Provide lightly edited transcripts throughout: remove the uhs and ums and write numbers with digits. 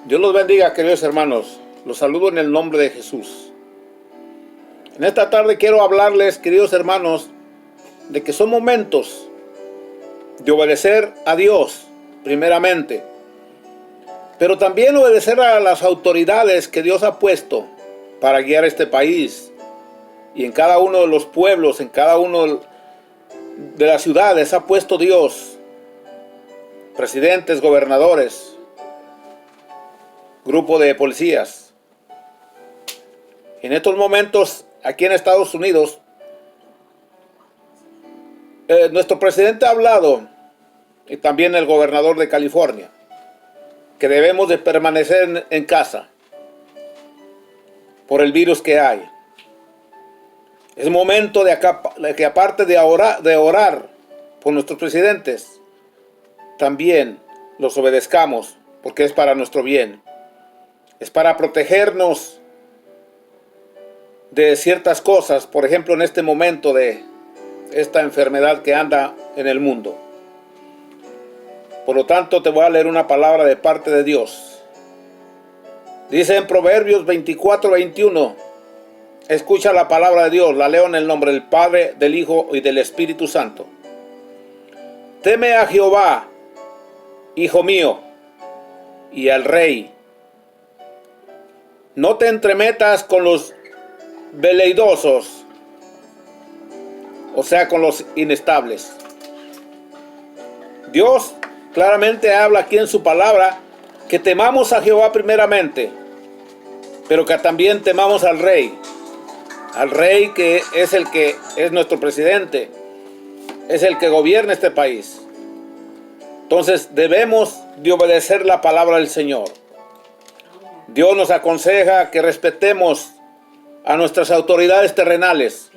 Dios los bendiga, queridos hermanos. Los saludo en el nombre de Jesús. En esta tarde quiero hablarles, queridos hermanos, de que son momentos de obedecer a Dios, primeramente, pero también obedecer a las autoridades que Dios ha puesto para guiar este país. Y en cada uno de los pueblos, en cada uno de las ciudades ha puesto Dios presidentes, gobernadores, grupo de policías. En estos momentos, aquí en Estados Unidos, nuestro presidente ha hablado, y también el gobernador de California, que debemos de permanecer en casa por el virus que hay. Es momento de que aparte de orar por nuestros presidentes, también los obedezcamos, porque es para nuestro bien. Es para protegernos de ciertas cosas, por ejemplo, en este momento de esta enfermedad que anda en el mundo. Por lo tanto, te voy a leer una palabra de parte de Dios. Dice en Proverbios 24:21, escucha la palabra de Dios, la leo en el nombre del Padre, del Hijo y del Espíritu Santo. Teme a Jehová, hijo mío, y al Rey. No te entremetas con los veleidosos, o sea, con los inestables. Dios claramente habla aquí en su palabra que temamos a Jehová primeramente, pero que también temamos al Rey que es el que es nuestro presidente, es el que gobierna este país. Entonces debemos de obedecer la palabra del Señor. Dios nos aconseja que respetemos a nuestras autoridades terrenales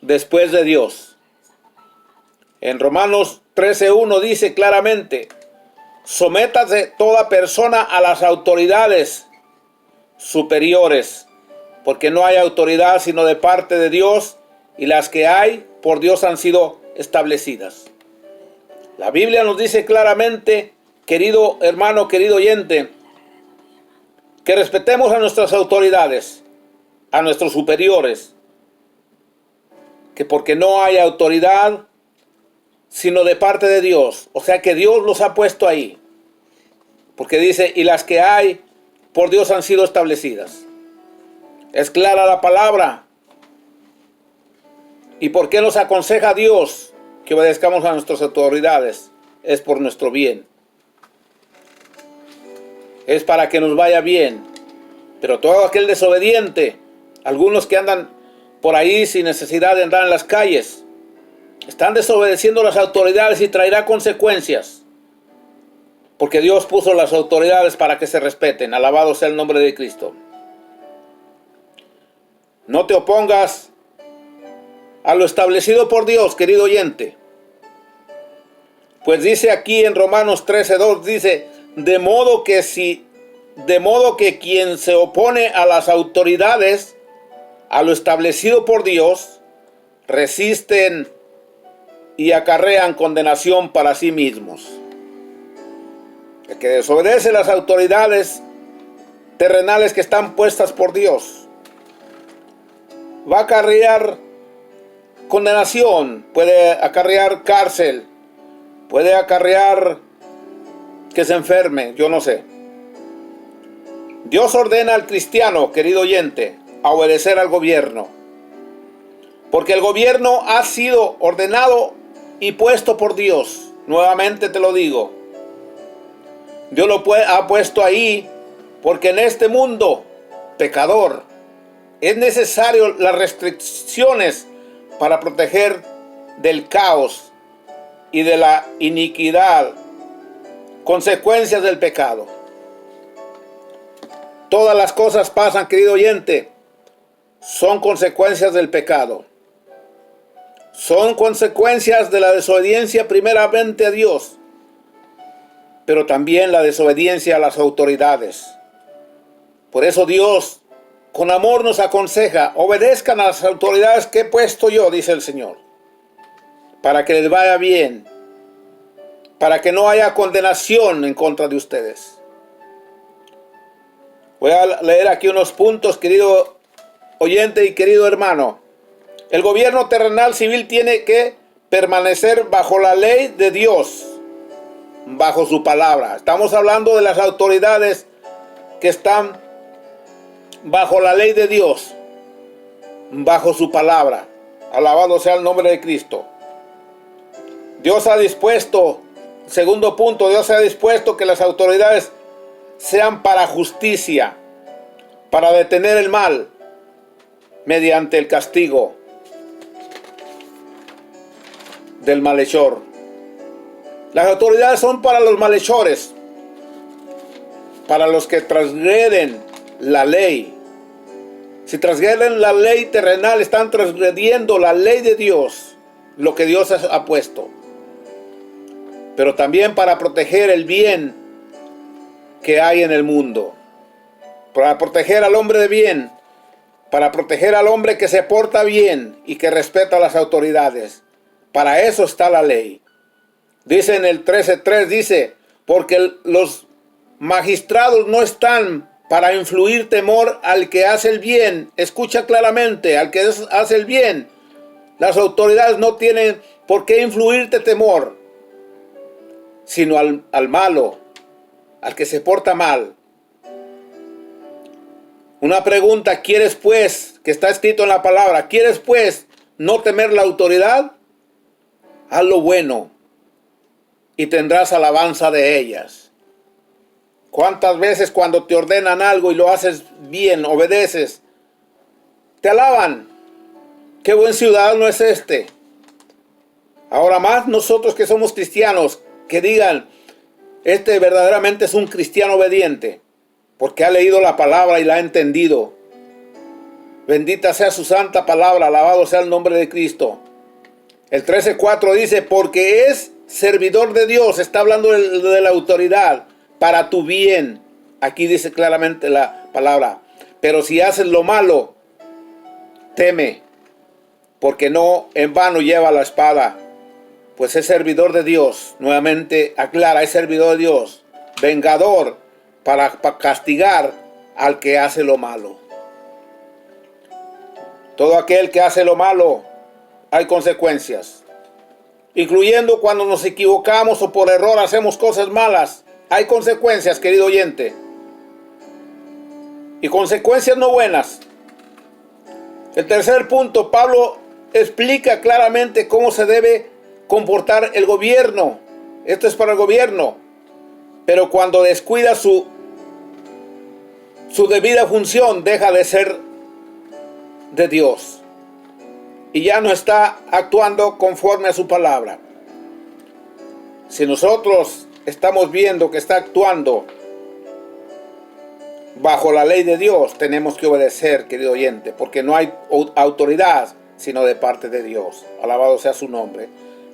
después de Dios. En Romanos 13:1 dice claramente: sométase toda persona a las autoridades superiores, porque no hay autoridad sino de parte de Dios, y las que hay por Dios han sido establecidas. La Biblia nos dice claramente, querido hermano, querido oyente, que respetemos a nuestras autoridades, a nuestros superiores, que porque no hay autoridad sino de parte de Dios, o sea que Dios los ha puesto ahí, porque dice, y las que hay por Dios han sido establecidas. Es clara la palabra. ¿Y por qué nos aconseja Dios que obedezcamos a nuestras autoridades? Es por nuestro bien. Es para que nos vaya bien. Pero todo aquel desobediente, algunos que andan por ahí sin necesidad de andar en las calles, están desobedeciendo a las autoridades y traerá consecuencias. Porque Dios puso las autoridades para que se respeten. Alabado sea el nombre de Cristo. No te opongas a lo establecido por Dios, querido oyente. Pues dice aquí en Romanos 13:2, dice, de modo que quien se opone a las autoridades, a lo establecido por Dios, resisten y acarrean condenación para sí mismos. El que desobedece las autoridades terrenales que están puestas por Dios, va a acarrear condenación, puede acarrear cárcel, puede acarrear que se enferme, yo no sé. Dios ordena al cristiano, querido oyente, a obedecer al gobierno, porque el gobierno ha sido ordenado y puesto por Dios. Nuevamente te lo digo, Dios lo ha puesto ahí porque en este mundo pecador es necesario las restricciones para proteger del caos y de la iniquidad, consecuencias del pecado. Todas las cosas pasan, querido oyente, son consecuencias del pecado. Son consecuencias de la desobediencia primeramente a Dios, pero también la desobediencia a las autoridades. Por eso Dios con amor nos aconseja, obedezcan a las autoridades que he puesto yo, dice el Señor, para que les vaya bien, para que no haya condenación en contra de ustedes. Voy a leer aquí unos puntos, querido oyente y querido hermano. El gobierno terrenal civil tiene que permanecer bajo la ley de Dios, bajo su palabra. Estamos hablando de las autoridades que están bajo la ley de Dios, bajo su palabra. Alabado sea el nombre de Cristo. Dios ha dispuesto, segundo punto, Dios ha dispuesto que las autoridades sean para justicia, para detener el mal, mediante el castigo del malhechor. Las autoridades son para los malhechores, para los que transgreden la ley. Si transgreden la ley terrenal, están transgrediendo la ley de Dios, lo que Dios ha puesto. Pero también para proteger el bien que hay en el mundo, para proteger al hombre de bien, para proteger al hombre que se porta bien y que respeta a las autoridades. Para eso está la ley. Dice en el 13:3, dice, porque los magistrados no están para influir temor al que hace el bien. Escucha claramente, al que hace el bien. Las autoridades no tienen por qué influirte temor, sino al malo, al que se porta mal. Una pregunta, ¿quieres pues, que está escrito en la palabra, ¿quieres pues no temer la autoridad? Haz lo bueno y tendrás alabanza de ellas. ¿Cuántas veces cuando te ordenan algo y lo haces bien, obedeces, te alaban? ¡Qué buen ciudadano es este! Ahora más nosotros que somos cristianos, que digan, este verdaderamente es un cristiano obediente, porque ha leído la palabra y la ha entendido. Bendita sea su santa palabra, alabado sea el nombre de Cristo. El 13:4 dice, porque es servidor de Dios, está hablando de la autoridad, para tu bien. Aquí dice claramente la palabra, pero si haces lo malo, teme, porque no en vano lleva la espada, pues es servidor de Dios. Nuevamente aclara, es servidor de Dios, vengador para castigar al que hace lo malo. Todo aquel que hace lo malo, hay consecuencias, incluyendo cuando nos equivocamos o por error hacemos cosas malas. Hay consecuencias, querido oyente, y consecuencias no buenas. El tercer punto, Pablo explica claramente cómo se debe comportar el gobierno. Esto es para el gobierno, pero cuando descuida su debida función, deja de ser de Dios y ya no está actuando conforme a su palabra. Si nosotros estamos viendo que está actuando bajo la ley de Dios, tenemos que obedecer, querido oyente, porque no hay autoridad sino de parte de Dios. Alabado sea su nombre.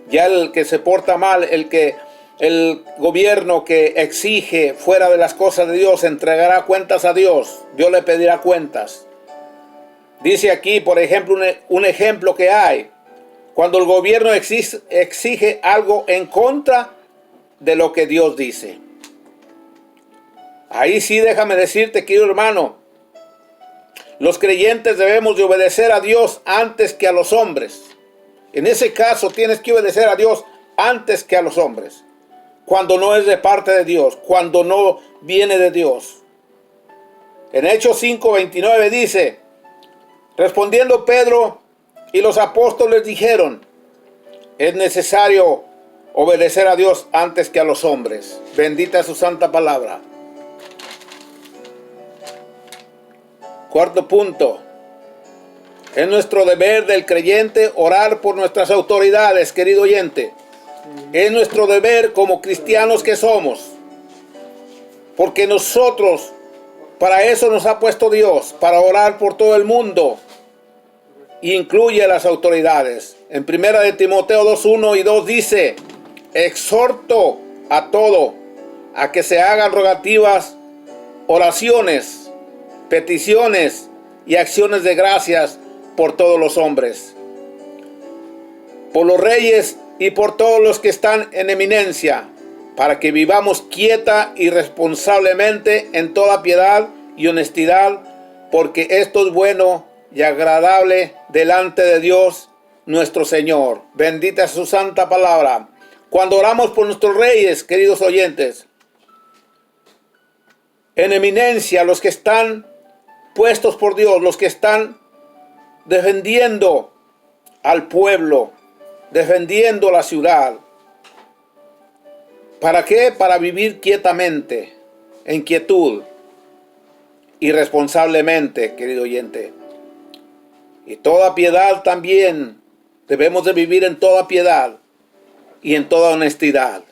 Ya el que se porta mal, el gobierno que exige fuera de las cosas de Dios, entregará cuentas a Dios. Dios le pedirá cuentas. Dice aquí, por ejemplo, un ejemplo que hay. Cuando el gobierno exige algo en contra de lo que Dios dice. Ahí sí, déjame decirte, querido hermano, los creyentes debemos de obedecer a Dios antes que a los hombres. En ese caso tienes que obedecer a Dios antes que a los hombres, cuando no es de parte de Dios, cuando no viene de Dios. En Hechos 5:29 dice, respondiendo Pedro y los apóstoles dijeron, es necesario obedecer a Dios antes que a los hombres. Bendita es su santa palabra. Cuarto punto. Es nuestro deber del creyente orar por nuestras autoridades, querido oyente. Es nuestro deber como cristianos que somos. Porque nosotros, para eso nos ha puesto Dios, para orar por todo el mundo. Incluye a las autoridades. En 1 de Timoteo 2:1 y 2 dice, exhorto a todo, a que se hagan rogativas, oraciones, peticiones y acciones de gracias por todos los hombres, por los reyes y por todos los que están en eminencia, para que vivamos quieta y responsablemente en toda piedad y honestidad, porque esto es bueno y agradable delante de Dios nuestro Señor. Bendita es su santa palabra. Cuando oramos por nuestros reyes, queridos oyentes, en eminencia, los que están puestos por Dios, los que están defendiendo al pueblo, defendiendo la ciudad. ¿Para qué? Para vivir quietamente, en quietud y responsablemente, querido oyente. Y toda piedad también, debemos de vivir en toda piedad y en toda honestidad.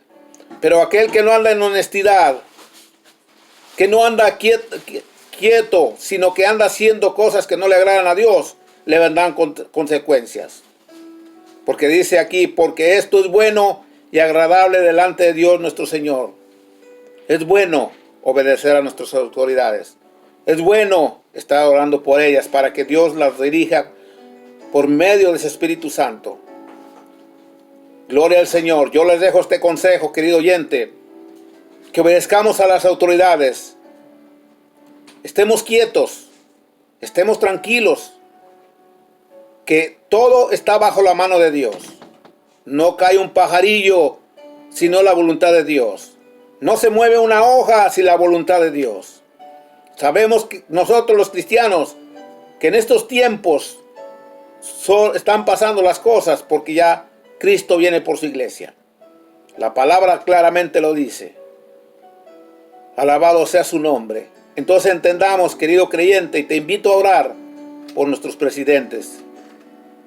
Pero aquel que no anda en honestidad, que no anda quieto, sino que anda haciendo cosas que no le agradan a Dios, le vendrán consecuencias. Porque dice aquí, porque esto es bueno y agradable delante de Dios nuestro Señor. Es bueno obedecer a nuestras autoridades. Es bueno estar orando por ellas para que Dios las dirija por medio de ese Espíritu Santo. Gloria al Señor. Yo les dejo este consejo, querido oyente, que obedezcamos a las autoridades. Estemos quietos, estemos tranquilos, que todo está bajo la mano de Dios. No cae un pajarillo sino la voluntad de Dios. No se mueve una hoja sin la voluntad de Dios. Sabemos que nosotros los cristianos, que en estos tiempos están pasando las cosas porque ya Cristo viene por su iglesia. La palabra claramente lo dice. Alabado sea su nombre. Entonces entendamos, querido creyente, y te invito a orar por nuestros presidentes,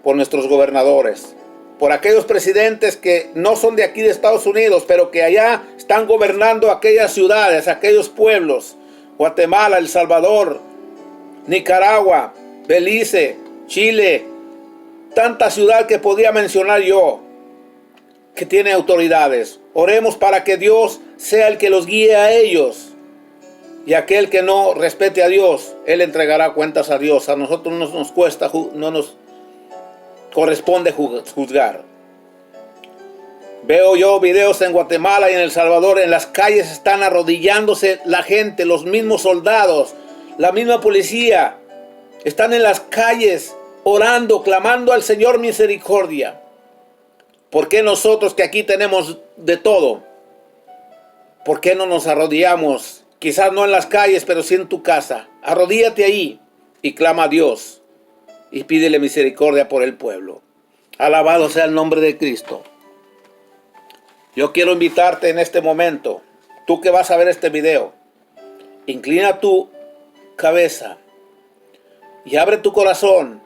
por nuestros gobernadores, por aquellos presidentes que no son de aquí de Estados Unidos, pero que allá están gobernando aquellas ciudades, aquellos pueblos, Guatemala, El Salvador, Nicaragua, Belice, Chile, tanta ciudad que podía mencionar yo, que tiene autoridades. Oremos para que Dios sea el que los guíe a ellos. Y aquel que no respete a Dios, Él entregará cuentas a Dios. A nosotros no nos cuesta, no nos corresponde juzgar. Veo yo videos en Guatemala y en El Salvador. En las calles están arrodillándose la gente, los mismos soldados, la misma policía. Están en las calles orando, clamando al Señor misericordia. ¿Por qué nosotros que aquí tenemos de todo? ¿Por qué no nos arrodillamos? Quizás no en las calles, pero sí en tu casa. Arrodíllate ahí y clama a Dios y pídele misericordia por el pueblo. Alabado sea el nombre de Cristo. Yo quiero invitarte en este momento, tú que vas a ver este video, inclina tu cabeza y abre tu corazón.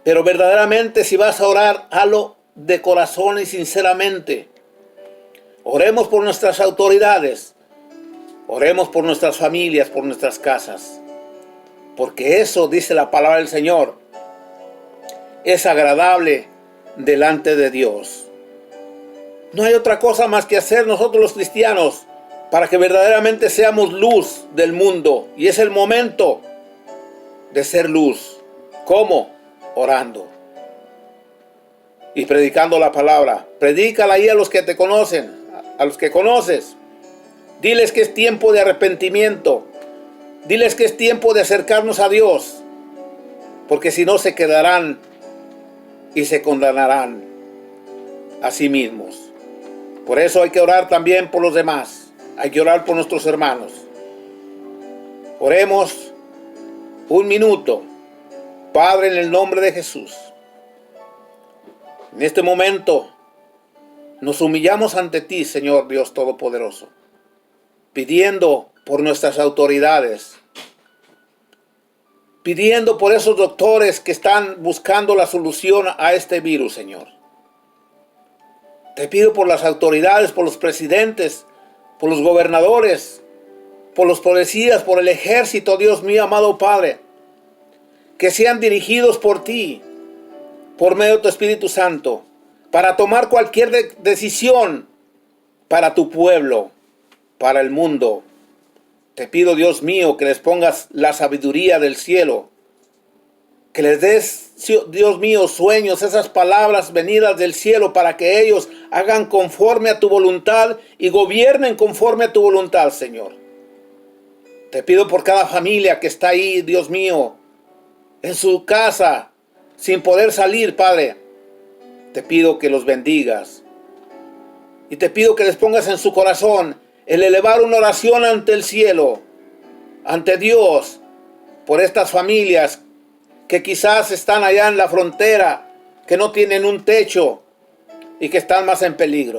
Pero verdaderamente, si vas a orar, hazlo de corazón y sinceramente. Oremos por nuestras autoridades. Oremos por nuestras familias, por nuestras casas. Porque eso, dice la palabra del Señor, es agradable delante de Dios. No hay otra cosa más que hacer nosotros los cristianos para que verdaderamente seamos luz del mundo. Y es el momento de ser luz. ¿Cómo? Orando y predicando la palabra. Predícala ahí a los que te conocen, a los que conoces. Diles que es tiempo de arrepentimiento. Diles que es tiempo de acercarnos a Dios. Porque si no, se quedarán y se condenarán a sí mismos. Por eso hay que orar también por los demás. Hay que orar por nuestros hermanos. Oremos un minuto. Padre, en el nombre de Jesús. En este momento nos humillamos ante ti, Señor Dios Todopoderoso, pidiendo por nuestras autoridades, pidiendo por esos doctores que están buscando la solución a este virus, Señor. Te pido por las autoridades, por los presidentes, por los gobernadores, por los policías, por el ejército, Dios mío, amado Padre, que sean dirigidos por ti, por medio de tu Espíritu Santo, para tomar cualquier decisión para tu pueblo, para el mundo. Te pido, Dios mío, que les pongas la sabiduría del cielo, que les des, Dios mío, sueños, esas palabras venidas del cielo, para que ellos hagan conforme a tu voluntad y gobiernen conforme a tu voluntad, Señor. Te pido por cada familia que está ahí, Dios mío, en su casa, sin poder salir, Padre. Te pido que los bendigas. Y te pido que les pongas en su corazón el elevar una oración ante el cielo, ante Dios, por estas familias que quizás están allá en la frontera, que no tienen un techo y que están más en peligro.